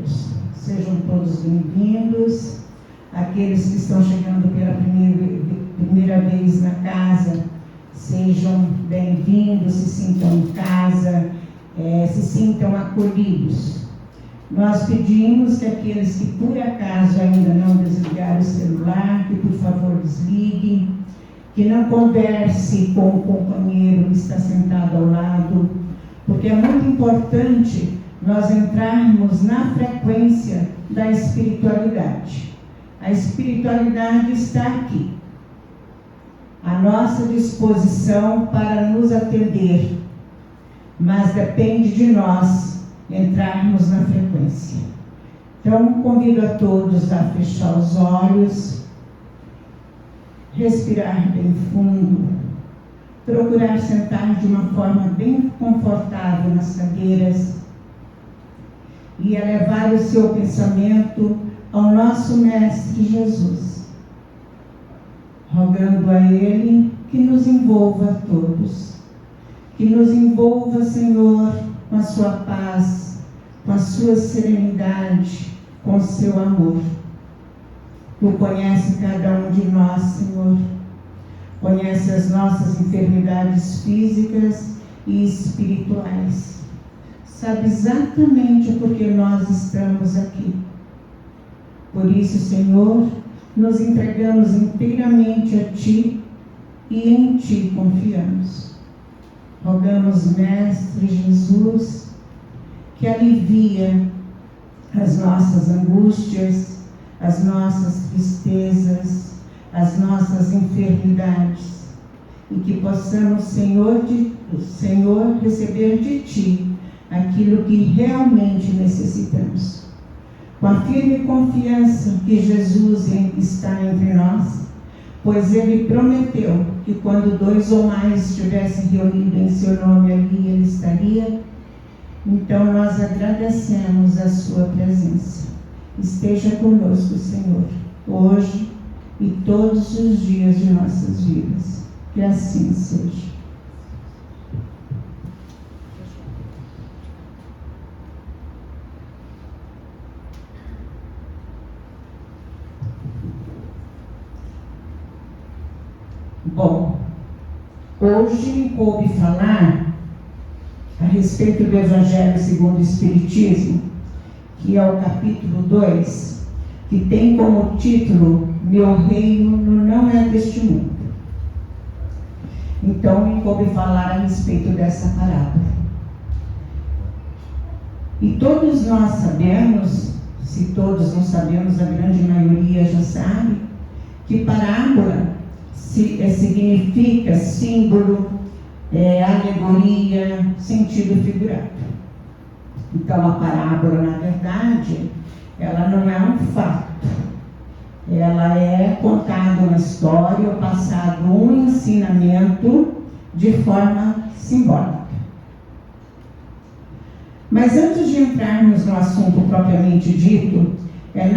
todos. Sejam todos bem-vindos. Aqueles que estão chegando pela primeira vez na casa, sejam bem-vindos, se sintam em casa, se sintam acolhidos. Nós pedimos que aqueles que por acaso ainda não desligaram o celular, que por favor desliguem, que não converse com o companheiro que está sentado ao lado, porque é muito importante nós entrarmos na frequência da espiritualidade. A espiritualidade está aqui, à nossa disposição para nos atender, mas depende de nós entrarmos na frequência. Então, convido a todos a fechar os olhos, respirar bem fundo, procurar sentar de uma forma bem confortável nas cadeiras e elevar o seu pensamento ao nosso Mestre Jesus, rogando a Ele que nos envolva a todos, que nos envolva, Senhor, com a sua paz, com a sua serenidade, com o seu amor. Tu conheces cada um de nós, Senhor, conhece as nossas enfermidades físicas e espirituais, sabe exatamente por que nós estamos aqui. Por isso, Senhor, nos entregamos inteiramente a Ti e em Ti confiamos. Rogamos, Mestre Jesus, que alivia as nossas angústias, as nossas tristezas, as nossas enfermidades, e que possamos, Senhor, receber de Ti aquilo que realmente necessitamos. Com a firme confiança que Jesus está entre nós, pois Ele prometeu que quando 2 ou mais estivessem reunidos em seu nome, ali Ele estaria. Então nós agradecemos a sua presença. Esteja conosco, Senhor, hoje e todos os dias de nossas vidas. Que assim seja. Bom, hoje coube falar a respeito do Evangelho segundo o Espiritismo, que é o capítulo 2, que tem como título Meu Reino não é deste mundo. Então, me coube falar a respeito dessa parábola. E todos nós sabemos, se todos não sabemos, a grande maioria já sabe, que parábola significa símbolo, alegoria, sentido figurado. Então, a parábola, na verdade, ela não é um fato. Ela é contada uma história, ou passado um ensinamento de forma simbólica. Mas antes de entrarmos no assunto propriamente dito, é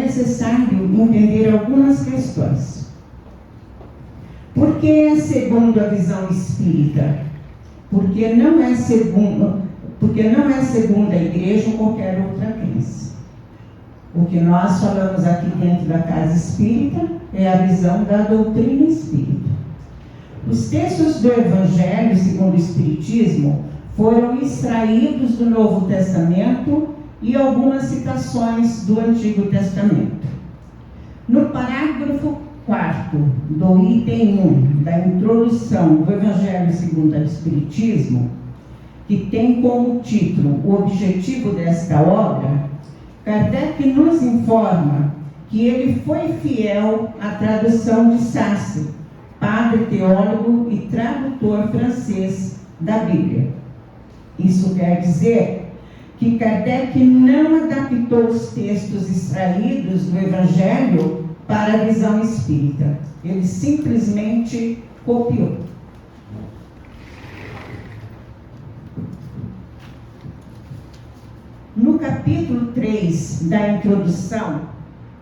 necessário entender algumas questões. Por que segundo a visão espírita? Porque não é segundo a igreja ou qualquer outra crença. O que nós falamos aqui dentro da casa espírita é a visão da doutrina espírita. Os textos do Evangelho segundo o Espiritismo foram extraídos do Novo Testamento e algumas citações do Antigo Testamento. No parágrafo 4º do item 1 da introdução do Evangelho segundo o Espiritismo, que tem como título o objetivo desta obra, Kardec nos informa que ele foi fiel à tradução de Sastre, padre teólogo e tradutor francês da Bíblia. Isso quer dizer que Kardec não adaptou os textos extraídos do Evangelho para a visão espírita. Ele simplesmente copiou. No capítulo 3 da introdução,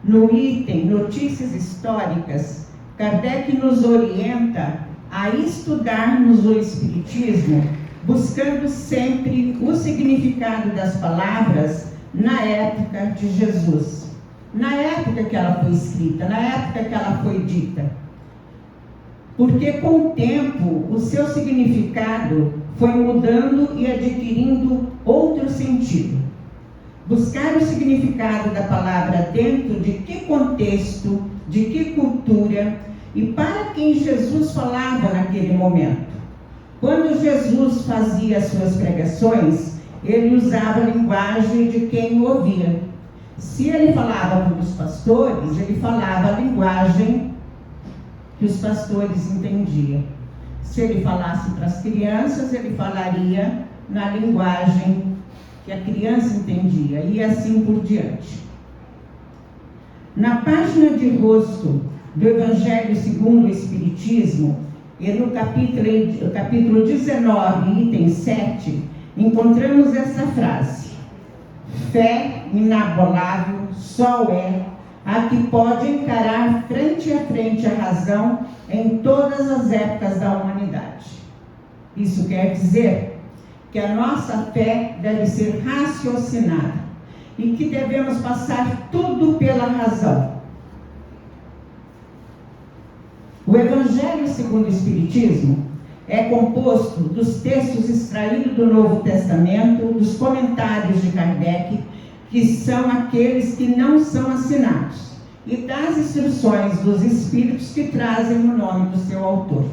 no item Notícias Históricas, Kardec nos orienta a estudarmos o Espiritismo, buscando sempre o significado das palavras na época de Jesus, na época que ela foi escrita, na época que ela foi dita. Porque com o tempo o seu significado foi mudando e adquirindo outro sentido. Buscar o significado da palavra dentro de que contexto, de que cultura e para quem Jesus falava naquele momento. Quando Jesus fazia as suas pregações, ele usava a linguagem de quem o ouvia. Se ele falava para os pastores, ele falava a linguagem que os pastores entendiam. Se ele falasse para as crianças, ele falaria na linguagem que a criança entendia, e assim por diante. Na página de rosto do Evangelho segundo o Espiritismo, e no capítulo 19, item 7, encontramos essa frase: fé inabalável só é a que pode encarar frente a frente a razão em todas as épocas da humanidade. Isso quer dizer que a nossa fé deve ser raciocinada e que devemos passar tudo pela razão. O Evangelho segundo o Espiritismo é composto dos textos extraídos do Novo Testamento, dos comentários de Kardec, que são aqueles que não são assinados, e das instruções dos Espíritos que trazem o nome do seu autor.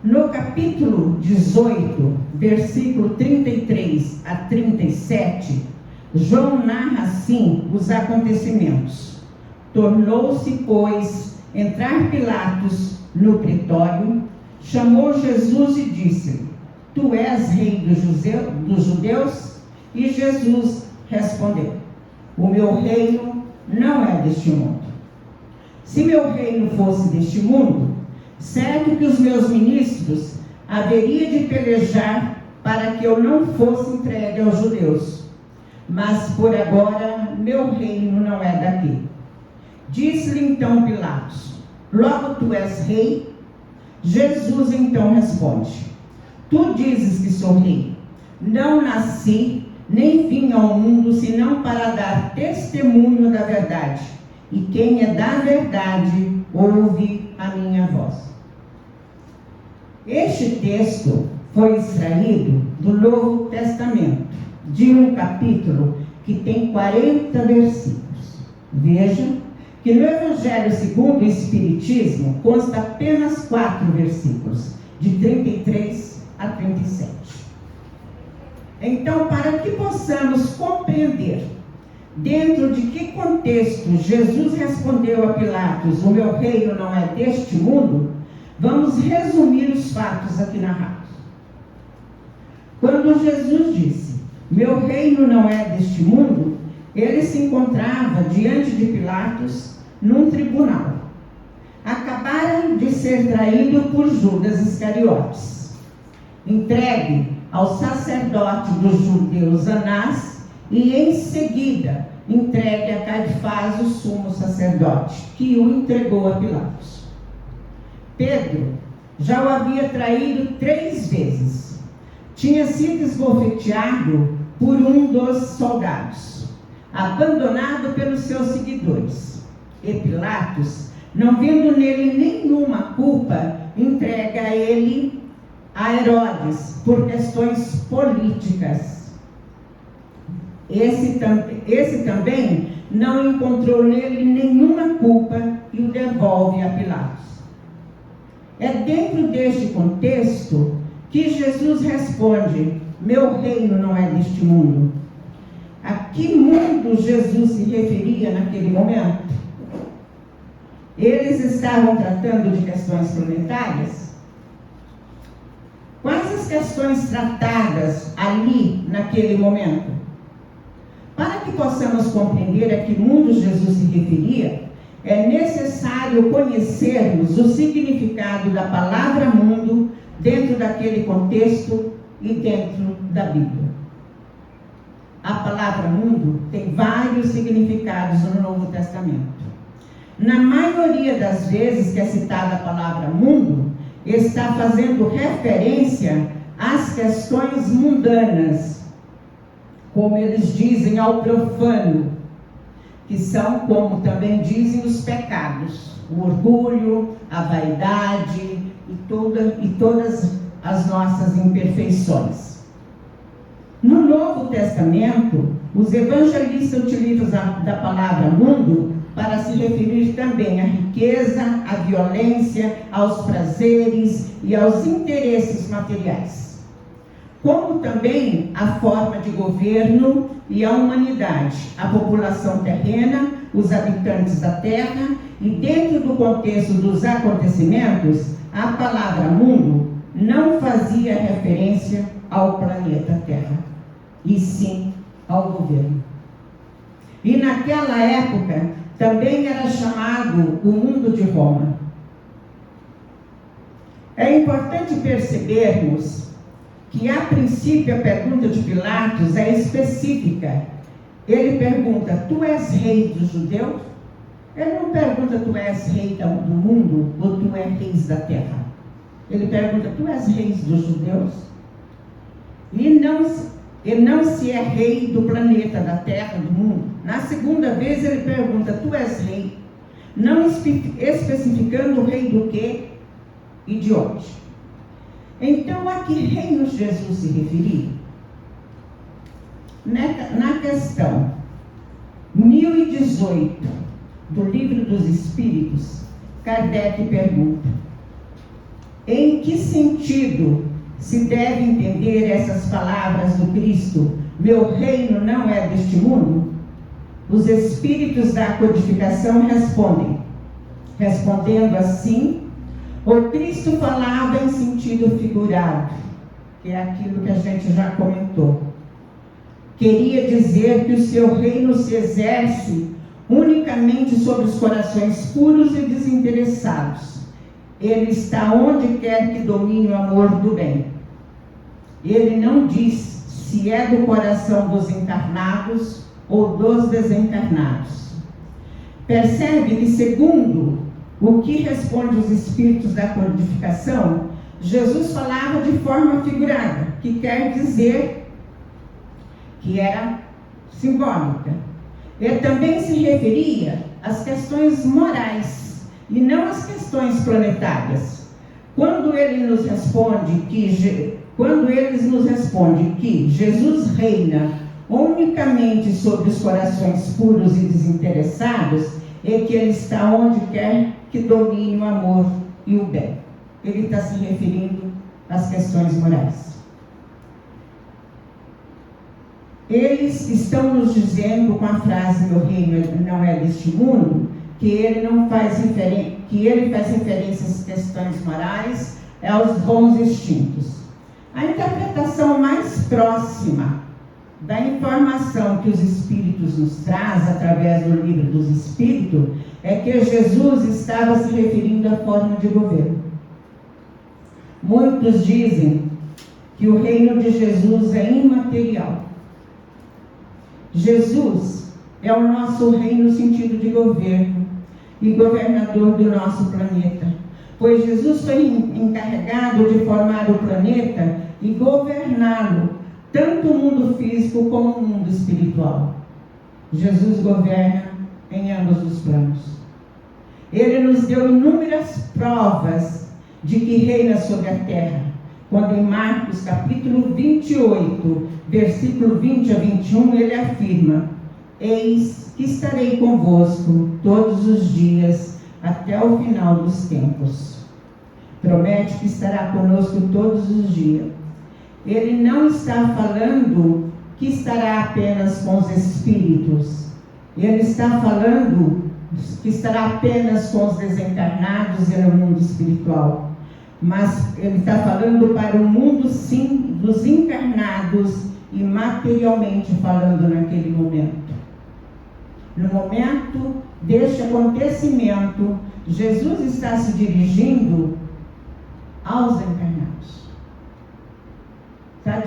No capítulo 18, versículo 33 a 37, João narra assim os acontecimentos. Tornou-se, pois, entrar Pilatos no pretório, chamou Jesus e disse: Tu és rei dos judeus? E Jesus respondeu: O meu reino não é deste mundo. Se meu reino fosse deste mundo, certo que os meus ministros haveria de pelejar para que eu não fosse entregue aos judeus. Mas por agora meu reino não é daqui. Disse-lhe então Pilatos: Logo tu és rei? Jesus então responde: Tu dizes que sou rei. Não nasci, nem vim ao mundo, senão para dar testemunho da verdade. E quem é da verdade, ouve a minha voz. Este texto foi extraído do Novo Testamento, de um capítulo que tem 40 versículos. Veja que no Evangelho segundo o Espiritismo consta apenas 4 versículos, de 33 a 37. Então, para que possamos compreender dentro de que contexto Jesus respondeu a Pilatos: O meu reino não é deste mundo, vamos resumir os fatos aqui narrados. Quando Jesus disse: Meu reino não é deste mundo, ele se encontrava diante de Pilatos num tribunal. Acabara de ser traído por Judas Iscariotes, entregue ao sacerdote dos judeus Anás, e em seguida entregue a Caifás, o sumo sacerdote, que o entregou a Pilatos. Pedro já o havia traído 3 vezes. Tinha sido esbofeteado por um dos soldados, abandonado pelos seus seguidores. E Pilatos, não vendo nele nenhuma culpa, entrega ele a Herodes por questões políticas. Esse também não encontrou nele nenhuma culpa e o devolve a Pilatos. É dentro deste contexto que Jesus responde: Meu reino não é deste mundo. A que mundo Jesus se referia naquele momento? Eles estavam tratando de questões planetárias? Quais as questões tratadas ali naquele momento? Para que possamos compreender a que mundo Jesus se referia, é necessário conhecermos o significado da palavra mundo dentro daquele contexto e dentro da Bíblia. A palavra mundo tem vários significados no Novo Testamento. Na maioria das vezes que é citada a palavra mundo, está fazendo referência às questões mundanas, como eles dizem, ao profano, que são, como também dizem, os pecados, o orgulho, a vaidade e todas as nossas imperfeições. No Novo Testamento, os evangelistas utilizam da palavra mundo para se referir também à riqueza, à violência, aos prazeres e aos interesses materiais, como também a forma de governo e a humanidade, a população terrena, os habitantes da terra, e dentro do contexto dos acontecimentos, a palavra mundo não fazia referência ao planeta Terra, e sim ao governo. E naquela época também era chamado o mundo de Roma. É importante percebermos que, a princípio, a pergunta de Pilatos é específica. Ele pergunta: tu és rei dos judeus? Ele não pergunta: tu és rei do mundo ou tu és rei da terra? Ele pergunta: tu és rei dos judeus? E ele não se é rei do planeta, da terra, do mundo. Na segunda vez ele pergunta: tu és rei? Não especificando o rei do quê e de onde. Então, a que reino Jesus se referia? Na questão 1018 do Livro dos Espíritos, Kardec pergunta: em que sentido se deve entender essas palavras do Cristo? Meu reino não é deste mundo? Os espíritos da codificação respondendo assim, o Cristo falava em sentido figurado, que é aquilo que a gente já comentou. Queria dizer que o seu reino se exerce unicamente sobre os corações puros e desinteressados. Ele está onde quer que domine o amor do bem. Ele não diz se é do coração dos encarnados ou dos desencarnados. Percebe que, segundo o que responde os espíritos da codificação, Jesus falava de forma figurada, que quer dizer que era simbólica. Ele também se referia às questões morais e não às questões planetárias. Quando eles nos respondem que Jesus reina unicamente sobre os corações puros e desinteressados, é que ele está onde quer que domine o amor e o bem. Ele está se referindo às questões morais. Eles estão nos dizendo, com a frase meu reino não é deste mundo, que ele faz referência às questões morais, aos bons instintos. A interpretação mais próxima da informação que os Espíritos nos traz através do Livro dos Espíritos é que Jesus estava se referindo à forma de governo. Muitos dizem que o reino de Jesus é imaterial. Jesus é o nosso rei no sentido de governo e governador do nosso planeta, pois Jesus foi encarregado de formar o planeta e governá-lo, tanto o mundo físico como o mundo espiritual. Jesus governa em ambos os planos. Ele nos deu inúmeras provas de que reina sobre a terra, quando em Marcos capítulo 28, versículo 20 a 21, ele afirma: eis que estarei convosco todos os dias até o final dos tempos. Promete que estará conosco todos os dias. Ele não está falando que estará apenas com os espíritos. Ele está falando que estará apenas com os desencarnados e no mundo espiritual. Mas ele está falando para o mundo, sim, dos encarnados e materialmente falando naquele momento. No momento deste acontecimento, Jesus está se dirigindo aos encarnados. Está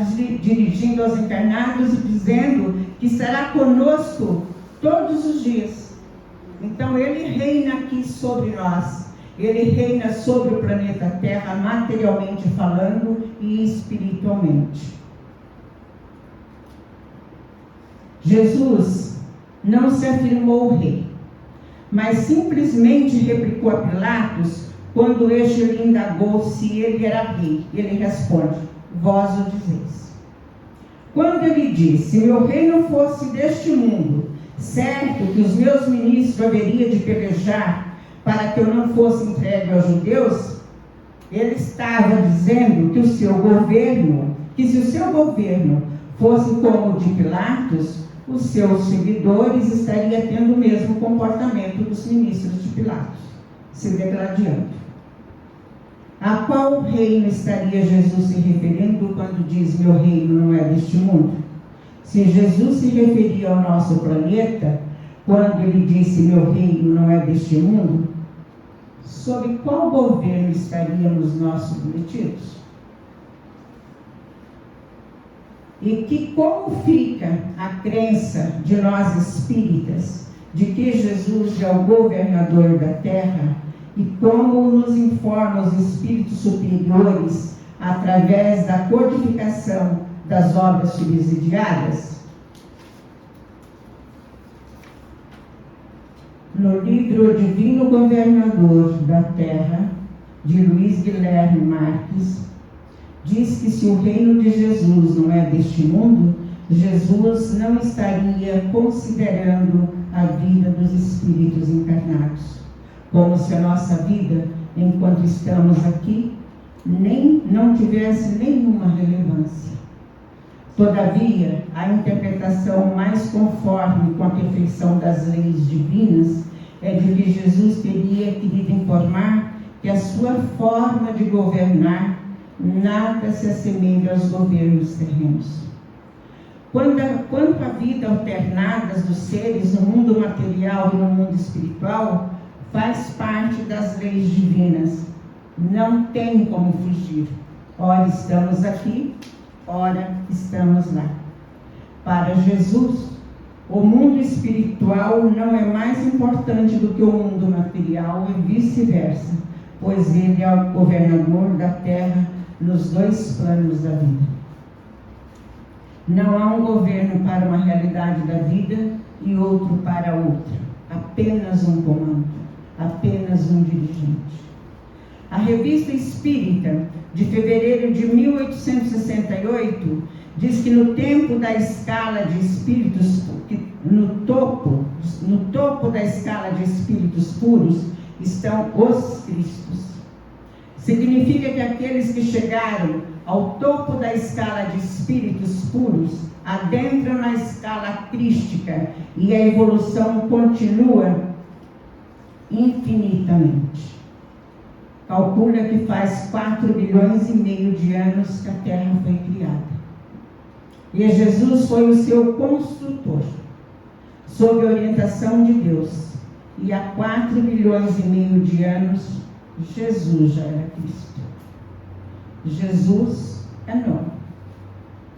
dirigindo aos encarnados e dizendo que estará conosco todos os dias. Então ele reina aqui sobre nós. Ele reina sobre o planeta Terra, materialmente falando e espiritualmente. Jesus não se afirmou rei, mas simplesmente replicou a Pilatos quando este lhe indagou se ele era rei. Ele responde: vós o dizeis. Quando ele disse: se meu reino fosse deste mundo, certo que os meus ministros haveriam de pelejar para que eu não fosse entregue aos judeus, ele estava dizendo que se o seu governo fosse como o de Pilatos, os seus seguidores estariam tendo o mesmo comportamento dos ministros de Pilatos, se degladiando. A qual reino estaria Jesus se referindo quando diz: meu reino não é deste mundo? Se Jesus se referia ao nosso planeta, quando ele disse: meu reino não é deste mundo, sob qual governo estaríamos nós submetidos? E como fica a crença de nós espíritas de que Jesus é o governador da terra, e como nos informam os espíritos superiores através da codificação das obras subsidiárias? No livro O Divino Governador da Terra, de Luiz Guilherme Marques, diz que se o reino de Jesus não é deste mundo, Jesus não estaria considerando a vida dos espíritos encarnados, como se a nossa vida, enquanto estamos aqui, não tivesse nenhuma relevância. Todavia, a interpretação mais conforme com a perfeição das leis divinas é de que Jesus teria querido informar que a sua forma de governar nada se assemelha aos governos terrenos. Quanto à vida alternada dos seres no mundo material e no mundo espiritual, faz parte das leis divinas. Não tem como fugir. Ora estamos aqui, ora estamos lá. Para Jesus, o mundo espiritual não é mais importante do que o mundo material e vice-versa, pois ele é o governador da terra nos dois planos da vida. Não há um governo para uma realidade da vida e outro para outra. Apenas um comando, apenas um dirigente. A Revista Espírita, de fevereiro de 1868, diz que no tempo da escala de espíritos, no topo da escala de espíritos puros, estão os Cristos. Significa que aqueles que chegaram ao topo da escala de espíritos puros adentram na escala crística e a evolução continua infinitamente. Calcula que faz 4 bilhões e meio de anos que a Terra foi criada. E Jesus foi o seu construtor, sob a orientação de Deus. E há 4 bilhões e meio de anos, Jesus já era Cristo. Jesus é nome,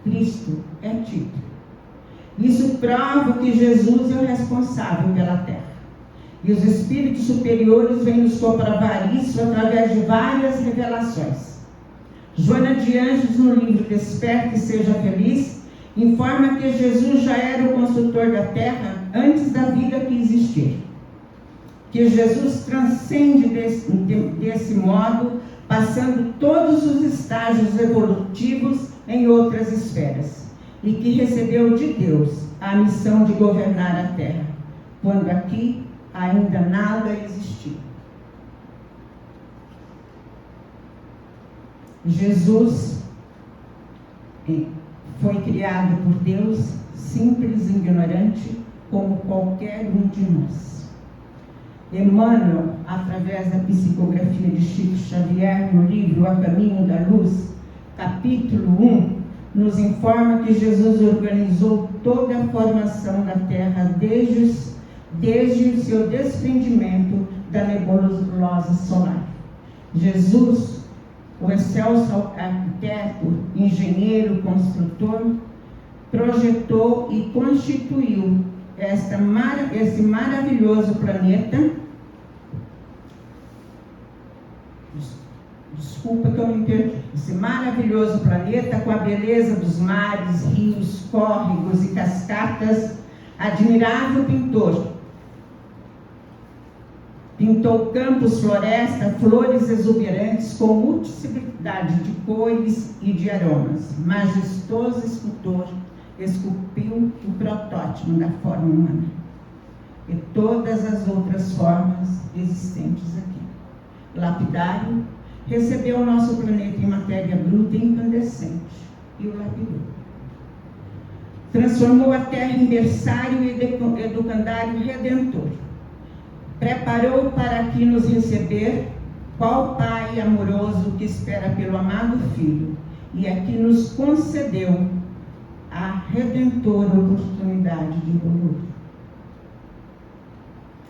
Cristo é título. Isso prova que Jesus é o responsável pela terra. E os espíritos superiores vêm nos comprovar isso através de várias revelações. Joana de Anjos, no livro Desperte e Seja Feliz, informa que Jesus já era o construtor da terra antes da vida que existir. Que Jesus transcende desse modo, passando todos os estágios evolutivos em outras esferas, e que recebeu de Deus a missão de governar a terra, quando aqui ainda nada existia. Jesus foi criado por Deus, simples e ignorante, como qualquer um de nós. Emmanuel, através da psicografia de Chico Xavier, no livro A Caminho da Luz, capítulo 1, nos informa que Jesus organizou toda a formação da Terra desde o seu desprendimento da nebulosa solar. Jesus, o excelso arquiteto, engenheiro, construtor, projetou e constituiu esse maravilhoso planeta desculpa que eu me perdi. Esse maravilhoso planeta com a beleza dos mares, rios, córregos e cascatas, admirável pintor. Pintou campos, floresta, flores exuberantes com multiplicidade de cores e de aromas. Majestoso escultor, esculpiu o protótipo da forma humana e todas as outras formas existentes aqui. Lapidário, recebeu o nosso planeta em matéria bruta e incandescente e o lapidou. Transformou a terra em berçário e educandário redentor. Preparou para aqui nos receber, qual Pai amoroso que espera pelo amado Filho, e aqui nos concedeu a redentora oportunidade de evoluir.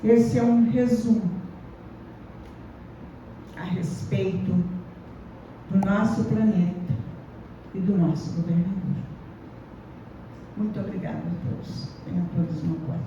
Esse é um resumo a respeito do nosso planeta e do nosso governador. Muito obrigada a todos. Tenham todos uma boa